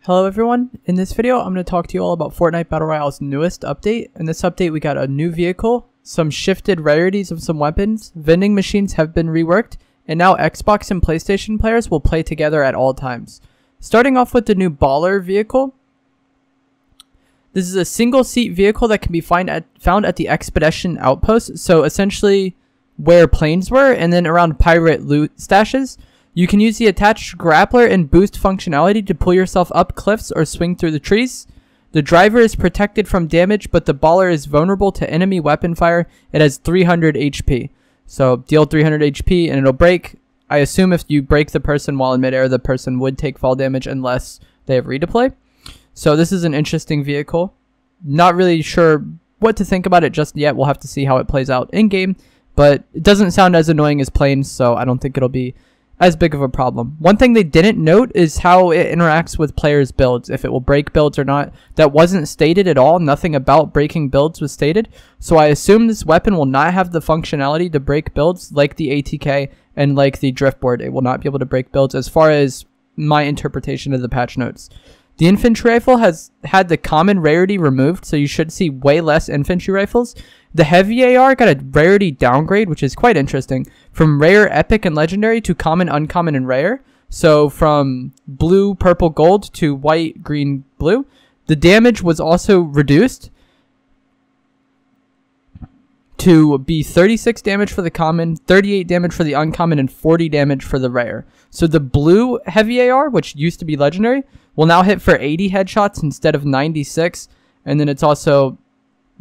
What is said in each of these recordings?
Hello everyone, in this video I'm going to talk to you all about Fortnite Battle Royale's newest update. In this update we got a new vehicle, some shifted rarities of some weapons, vending machines have been reworked, and now Xbox and PlayStation players will play together at all times. Starting off with the new Baller vehicle. This is a single seat vehicle that can be found at the Expedition Outpost, so essentially where planes were and then around pirate loot stashes. You can use the attached grappler and boost functionality to pull yourself up cliffs or swing through the trees. The driver is protected from damage, but the Baller is vulnerable to enemy weapon fire. It has 300 HP. So deal 300 HP and it'll break. I assume if you break the person while in midair, the person would take fall damage unless they have redeploy. So this is an interesting vehicle. Not really sure what to think about it just yet. We'll have to see how it plays out in game, but it doesn't sound as annoying as planes, so I don't think it'll be as big of a problem. One thing they didn't note is how it interacts with players' builds, if it will break builds or not. That wasn't stated at all. Nothing about breaking builds was stated. So I assume this weapon will not have the functionality to break builds like the ATK and like the driftboard. It will not be able to break builds as far as my interpretation of the patch notes. The infantry rifle has had the common rarity removed, so you should see way less infantry rifles. The heavy AR got a rarity downgrade, which is quite interesting, from rare, epic, and legendary to common, uncommon, and rare. So from blue, purple, gold to white, green, blue. The damage was also reduced to be 36 damage for the common, 38 damage for the uncommon, and 40 damage for the rare. So the blue heavy AR, which used to be legendary, will now hit for 80 headshots instead of 96, and then it's also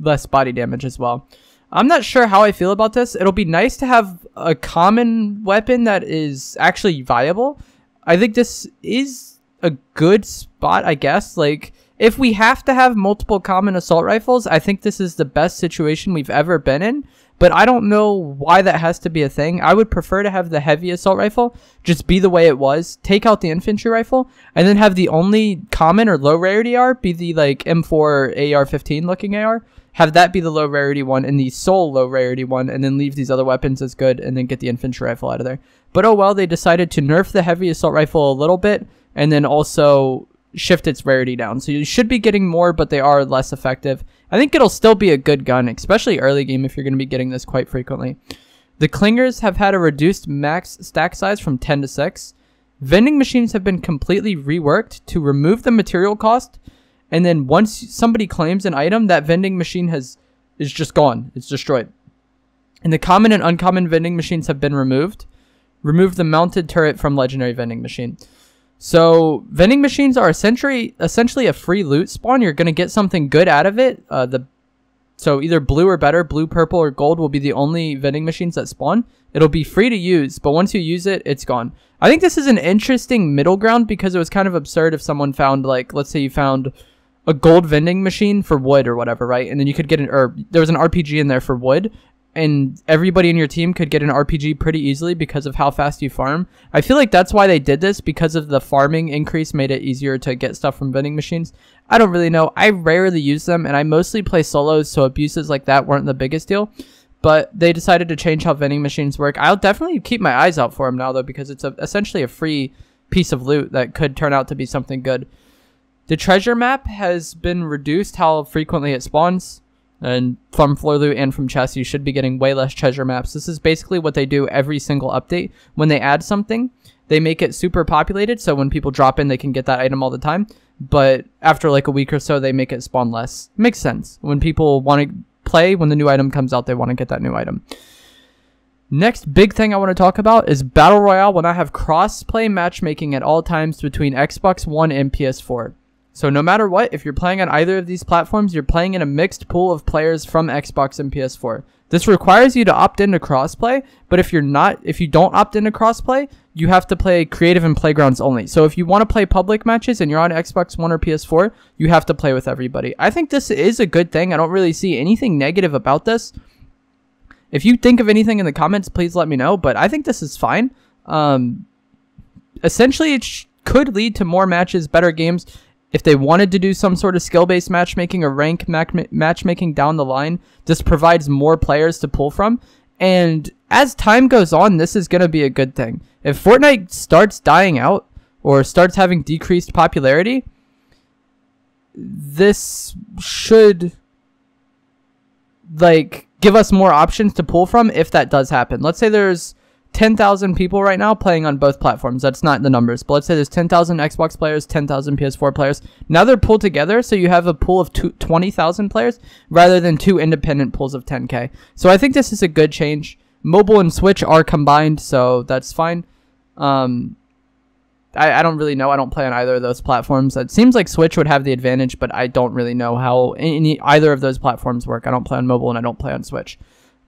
less body damage as well. I'm not sure how I feel about this. It'll be nice to have a common weapon that is actually viable. I think this is a good spot, I guess. Like, if we have to have multiple common assault rifles, I think this is the best situation we've ever been in. But I don't know why that has to be a thing. I would prefer to have the heavy assault rifle just be the way it was. Take out the infantry rifle and then have the only common or low rarity AR be the like M4 or AR-15 looking AR. Have that be the low rarity one and the sole low rarity one, and then leave these other weapons as good and then get the infantry rifle out of there. But oh well, they decided to nerf the heavy assault rifle a little bit and then also shift its rarity down. So you should be getting more, but they are less effective. I think it'll still be a good gun, especially early game if you're going to be getting this quite frequently. The clingers have had a reduced max stack size from 10 to 6. Vending machines have been completely reworked to remove the material cost, and then once somebody claims an item, that vending machine is just gone. It's destroyed. And the common and uncommon vending machines have been removed. Remove the mounted turret from legendary vending machine. So vending machines are essentially a free loot spawn. You're going to get something good out of it. So either blue or better, blue, purple, or gold will be the only vending machines that spawn. It'll be free to use, but once you use it, it's gone. I think this is an interesting middle ground because it was kind of absurd if someone found, like, let's say you found a gold vending machine for wood or whatever, right? And then you could get there was an RPG in there for wood, and everybody in your team could get an RPG pretty easily because of how fast you farm. I feel like that's why they did this, because of the farming increase made it easier to get stuff from vending machines. I don't really know. I rarely use them, and I mostly play solos, so abuses like that weren't the biggest deal. But they decided to change how vending machines work. I'll definitely keep my eyes out for them now, though, because it's essentially a free piece of loot that could turn out to be something good. The treasure map has been reduced how frequently it spawns. And from floor loot and from chests, you should be getting way less treasure maps. This is basically what they do every single update. When they add something, they make it super populated, so when people drop in, they can get that item all the time. But after like a week or so, they make it spawn less. Makes sense. When people want to play, when the new item comes out, they want to get that new item. Next big thing I want to talk about is Battle Royale will now have cross-play matchmaking at all times between Xbox One and PS4. So no matter what, if you're playing on either of these platforms, you're playing in a mixed pool of players from Xbox and PS4. This requires you to opt into crossplay, but if you don't opt into crossplay, you have to play creative and playgrounds only. So if you want to play public matches and you're on Xbox One or PS4, you have to play with everybody. I think this is a good thing. I don't really see anything negative about this. If you think of anything in the comments, please let me know, but I think this is fine. Essentially, it could lead to more matches, better games. If they wanted to do some sort of skill-based matchmaking or rank matchmaking down the line, this provides more players to pull from. And as time goes on, this is going to be a good thing. If Fortnite starts dying out or starts having decreased popularity, this should like give us more options to pull from if that does happen. Let's say there's 10,000 people right now playing on both platforms. That's not the numbers, but let's say there's 10,000 Xbox players, 10,000 PS4 players. Now they're pulled together, so you have a pool of 20,000 players rather than 2 independent pools of 10K. So I think this is a good change. Mobile and Switch are combined, so that's fine. I don't really know. I don't play on either of those platforms. It seems like Switch would have the advantage, but I don't really know how either of those platforms work. I don't play on mobile and I don't play on Switch.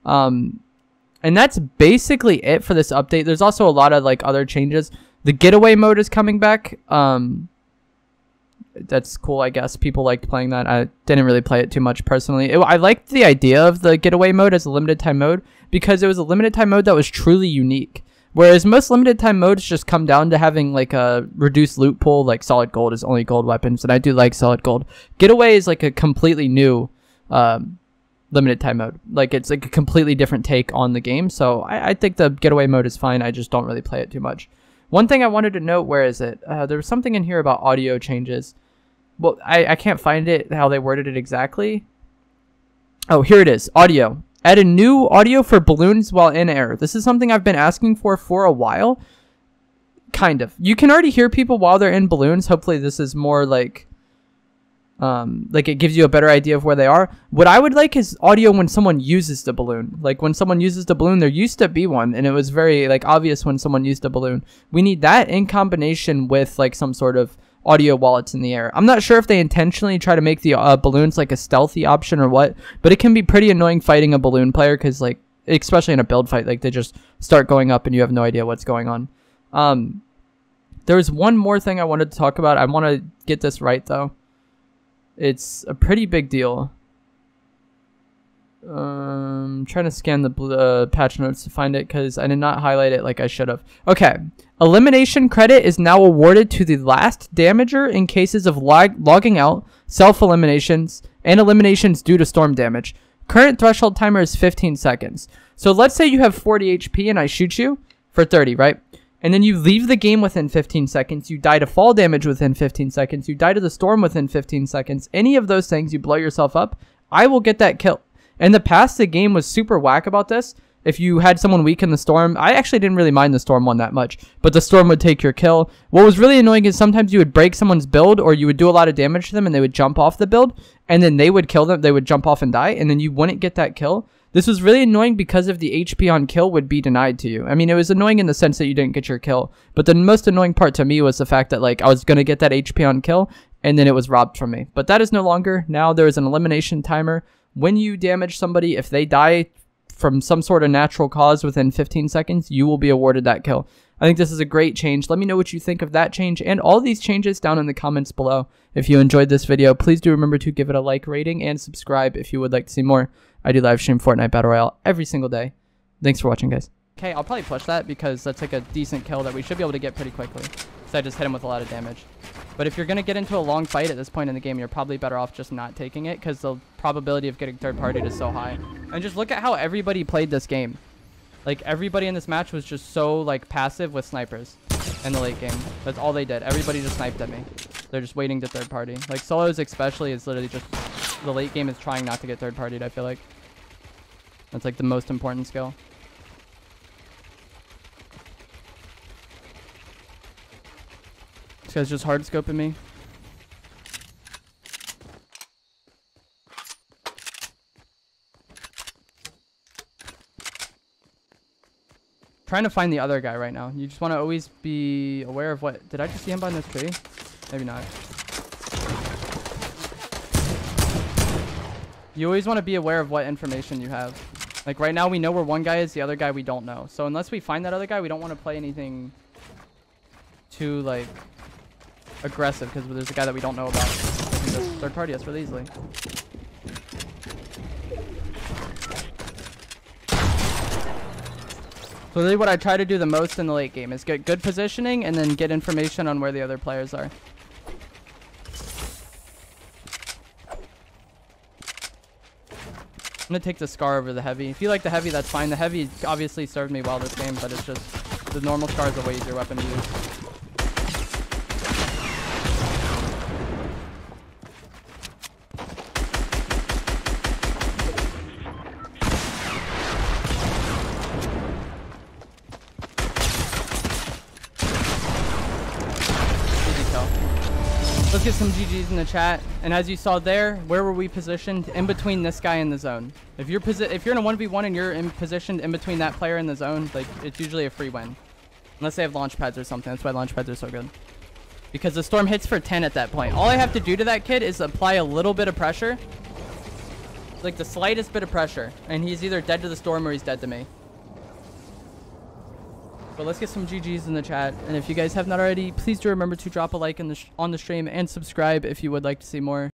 And that's basically it for this update. There's also a lot of like other changes. The getaway mode is coming back. That's cool, I guess. People liked playing that. I didn't really play it too much personally. I liked the idea of the getaway mode as a limited time mode because it was a limited time mode that was truly unique. Whereas most limited time modes just come down to having like a reduced loot pool, like solid gold is only gold weapons, and I do like solid gold. Getaway is like a completely new limited time mode. Like it's like a completely different take on the game. So I think the getaway mode is fine. I just don't really play it too much. One thing I wanted to note, where is it? There was something in here about audio changes. Well, I can't find it, how they worded it exactly. Oh, here it is. Audio. Add a new audio for balloons while in air. This is something I've been asking for a while. Kind of. You can already hear people while they're in balloons. Hopefully this is more like it gives you a better idea of where they are. What I would like is audio when someone uses the balloon. Like when someone uses the balloon, there used to be one, and it was very like obvious when someone used a balloon. We need that in combination with like some sort of audio while it's in the air. I'm not sure if they intentionally try to make the balloons like a stealthy option or what, but it can be pretty annoying fighting a balloon player because like, especially in a build fight, like they just start going up and you have no idea what's going on. There's one more thing I wanted to talk about. I want to get this right though. It's a pretty big deal. Trying to scan the patch notes to find it because I did not highlight it like I should have. Okay. Elimination credit is now awarded to the last damager in cases of logging out, self-eliminations, and eliminations due to storm damage. Current threshold timer is 15 seconds. So let's say you have 40 HP and I shoot you for 30, right? And then you leave the game within 15 seconds. You die to fall damage within 15 seconds. You die to the storm within 15 seconds. Any of those things, you blow yourself up, I will get that kill. In the past, the game was super whack about this. If you had someone weak in the storm, I actually didn't really mind the storm one that much, but the storm would take your kill. What was really annoying is sometimes you would break someone's build or you would do a lot of damage to them and they would jump off the build and then they would kill them. They would jump off and die and then you wouldn't get that kill. This was really annoying because of the HP on kill would be denied to you. I mean, it was annoying in the sense that you didn't get your kill, but the most annoying part to me was the fact that like I was going to get that HP on kill and then it was robbed from me. But that is no longer. Now there is an elimination timer. When you damage somebody, if they die from some sort of natural cause within 15 seconds, you will be awarded that kill. I think this is a great change. Let me know what you think of that change and all these changes down in the comments below. If you enjoyed this video, please do remember to give it a like, rating, and subscribe if you would like to see more. I do live stream Fortnite Battle Royale every single day. Thanks for watching, guys. Okay, I'll probably push that because that's like a decent kill that we should be able to get pretty quickly. So I just hit him with a lot of damage. But if you're going to get into a long fight at this point in the game, you're probably better off just not taking it because the probability of getting third-partied is so high. And just look at how everybody played this game. Like, everybody in this match was just so, like, passive with snipers in the late game. That's all they did. Everybody just sniped at me. They're just waiting to third-party. Like, solos especially is literally just... The late game is trying not to get third-partied, I feel like. That's, like, the most important skill. This guy's just hard scoping me. Trying to find the other guy right now. You just want to always be aware of what... Did I just see him behind this tree? Maybe not. You always want to be aware of what information you have. Like right now we know where one guy is, the other guy we don't know. So unless we find that other guy, we don't want to play anything too like aggressive because there's a guy that we don't know about. We can just third party us really easily. So really what I try to do the most in the late game is get good positioning and then get information on where the other players are. I'm going to take the Scar over the Heavy. If you like the Heavy, that's fine. The Heavy obviously served me well this game, but it's just the normal Scar is a way easier weapon to use. Let's get some GGs in the chat. And as you saw there, where were we positioned? In between this guy and the zone. If you're in a 1v1 and you're positioned in between that player and the zone, like, it's usually a free win. Unless they have launch pads or something. That's why launch pads are so good. Because the storm hits for 10 at that point. All I have to do to that kid is apply a little bit of pressure. Like the slightest bit of pressure. And he's either dead to the storm or he's dead to me. But let's get some GGs in the chat. And if you guys have not already, please do remember to drop a like on the stream and subscribe if you would like to see more.